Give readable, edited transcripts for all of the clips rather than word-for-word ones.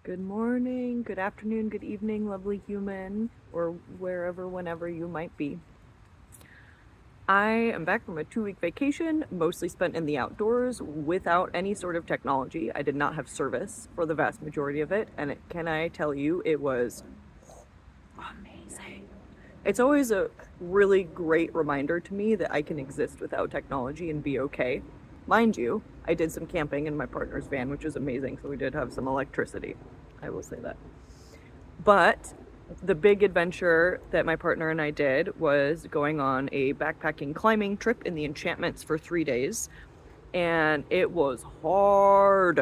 Good morning, good afternoon, good evening, lovely human, or wherever, whenever you might be. I am back from a 2-week vacation, mostly spent in the outdoors without any sort of technology. I did not have service for the vast majority of it, and can I tell you, it was amazing. It's always a really great reminder to me that I can exist without technology and be okay. Mind you, I did some camping in my partner's van, which was amazing, so we did have some electricity. I will say that. But the big adventure that my partner and I did was going on a backpacking climbing trip in the enchantments for 3 days. And it was hard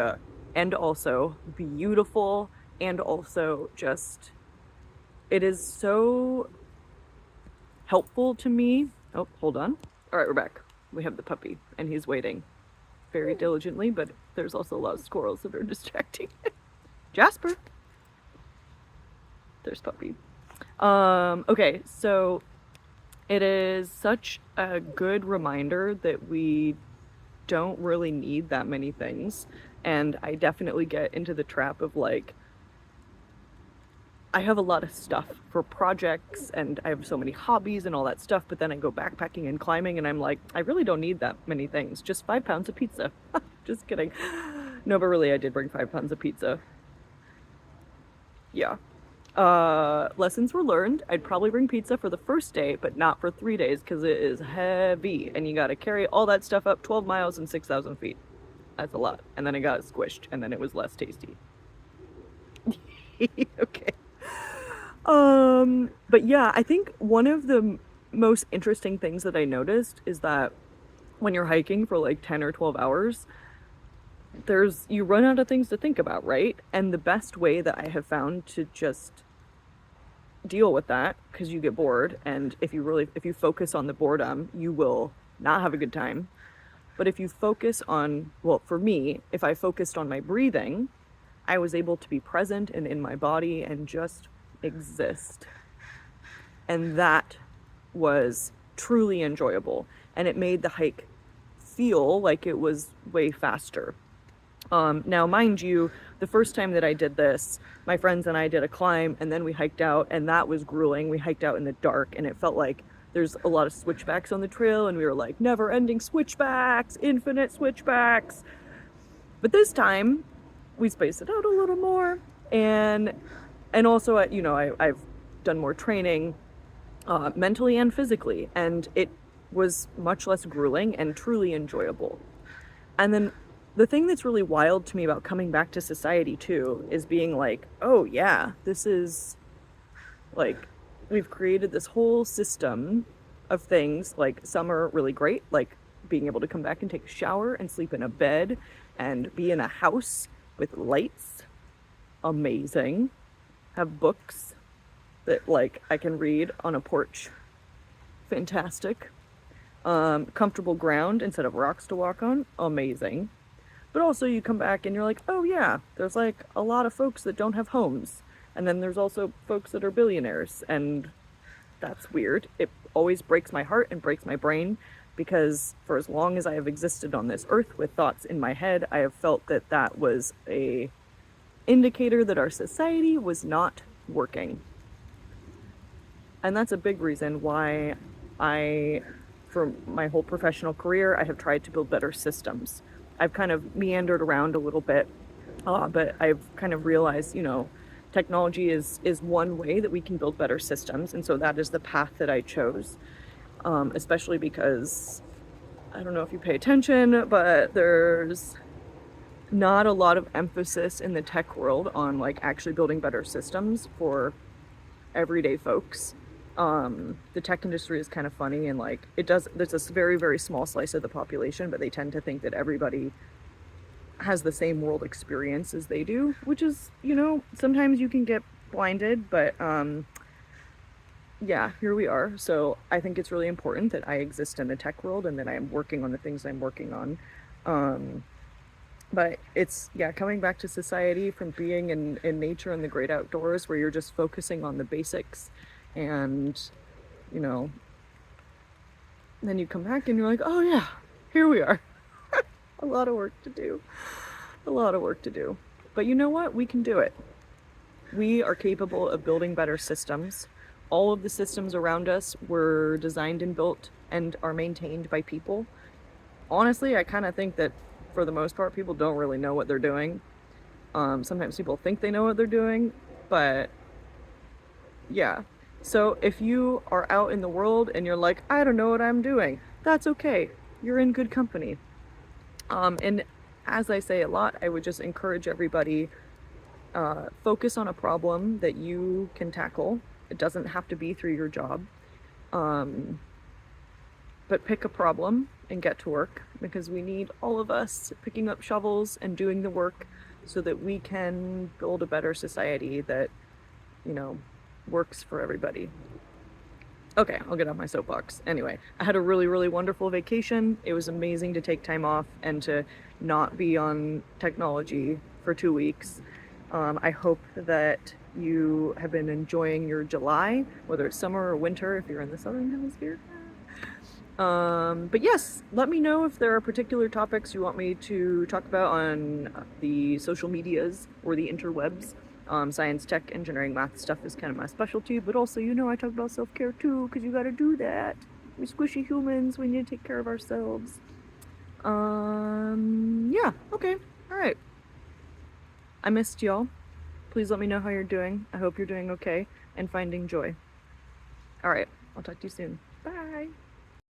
and also beautiful. And also just, it is so helpful to me. Oh, hold on. All right, we're back. We have the puppy, and he's waiting very diligently, but there's also a lot of squirrels that are distracting. Jasper, there's puppy. Okay, so it is such a good reminder that we don't really need that many things. And I definitely get into the trap of like, I have a lot of stuff for projects and I have so many hobbies and all that stuff, but then I go backpacking and climbing and I'm like, I really don't need that many things. Just 5 pounds of pizza. Just kidding. No, but really, I did bring 5 pounds of pizza. Yeah. Lessons were learned. I'd probably bring pizza for the first day, but not for 3 days because it is heavy and you got to carry all that stuff up 12 miles and 6,000 feet. That's a lot. And then it got squished and then it was less tasty. Okay. But yeah, I think one of the most interesting things that I noticed is that when you're hiking for like 10 or 12 hours, you run out of things to think about, right? And the best way that I have found to just deal with that, because you get bored, and if you focus on the boredom, you will not have a good time. But if you focus on, well, for me, if I focused on my breathing, I was able to be present and in my body and just exist. And that was truly enjoyable. And it made the hike feel like it was way faster. Now, mind you, the first time that I did this, my friends and I did a climb and then we hiked out, and that was grueling. We hiked out in the dark, and it felt like there's a lot of switchbacks on the trail, and we were like, never ending switchbacks, infinite switchbacks. But this time, we spaced it out a little more, and also, I've done more training, mentally and physically, and it was much less grueling and truly enjoyable. And then the thing that's really wild to me about coming back to society too is being like, oh yeah, this is like, we've created this whole system of things. Like, some are really great, like being able to come back and take a shower and sleep in a bed and be in a house with lights. Amazing. Have books that like I can read on a porch. Fantastic. Comfortable ground instead of rocks to walk on. Amazing. But also you come back and you're like, oh yeah, there's like a lot of folks that don't have homes. And then there's also folks that are billionaires. And that's weird. It always breaks my heart and breaks my brain because for as long as I have existed on this earth with thoughts in my head, I have felt that that was a indicator that our society was not working. And that's a big reason why for my whole professional career, I have tried to build better systems. I've kind of meandered around a little bit, but I've kind of realized, technology is one way that we can build better systems. And so that is the path that I chose, especially because I don't know if you pay attention, but there's not a lot of emphasis in the tech world on like actually building better systems for everyday folks. The tech industry is kind of funny, and like there's this very, very small slice of the population, but they tend to think that everybody has the same world experience as they do, which is, sometimes you can get blinded, but yeah, here we are. So I think it's really important that I exist in the tech world and that I am working on the things I'm working on. But it's, yeah, coming back to society from being in nature and the great outdoors where you're just focusing on the basics, and, then you come back and you're like, oh yeah, here we are. A lot of work to do. A lot of work to do. But you know what? We can do it. We are capable of building better systems. All of the systems around us were designed and built and are maintained by people. Honestly, I kind of think that for the most part, people don't really know what they're doing. Sometimes people think they know what they're doing, but yeah. So if you are out in the world and you're like, I don't know what I'm doing, that's okay. You're in good company. And as I say a lot, I would just encourage everybody, focus on a problem that you can tackle. It doesn't have to be through your job. Um, but pick a problem and get to work because we need all of us picking up shovels and doing the work so that we can build a better society that, you know, works for everybody. Okay, I'll get off my soapbox. Anyway, I had a really, really wonderful vacation. It was amazing to take time off and to not be on technology for 2 weeks. I hope that you have been enjoying your July, whether it's summer or winter if you're in the southern hemisphere. But yes, let me know if there are particular topics you want me to talk about on the social medias or the interwebs. Science, tech, engineering, math stuff is kind of my specialty, but also, I talk about self care too, because you gotta do that. We're squishy humans, we need to take care of ourselves. Yeah, okay, alright. I missed y'all. Please let me know how you're doing. I hope you're doing okay and finding joy. Alright, I'll talk to you soon.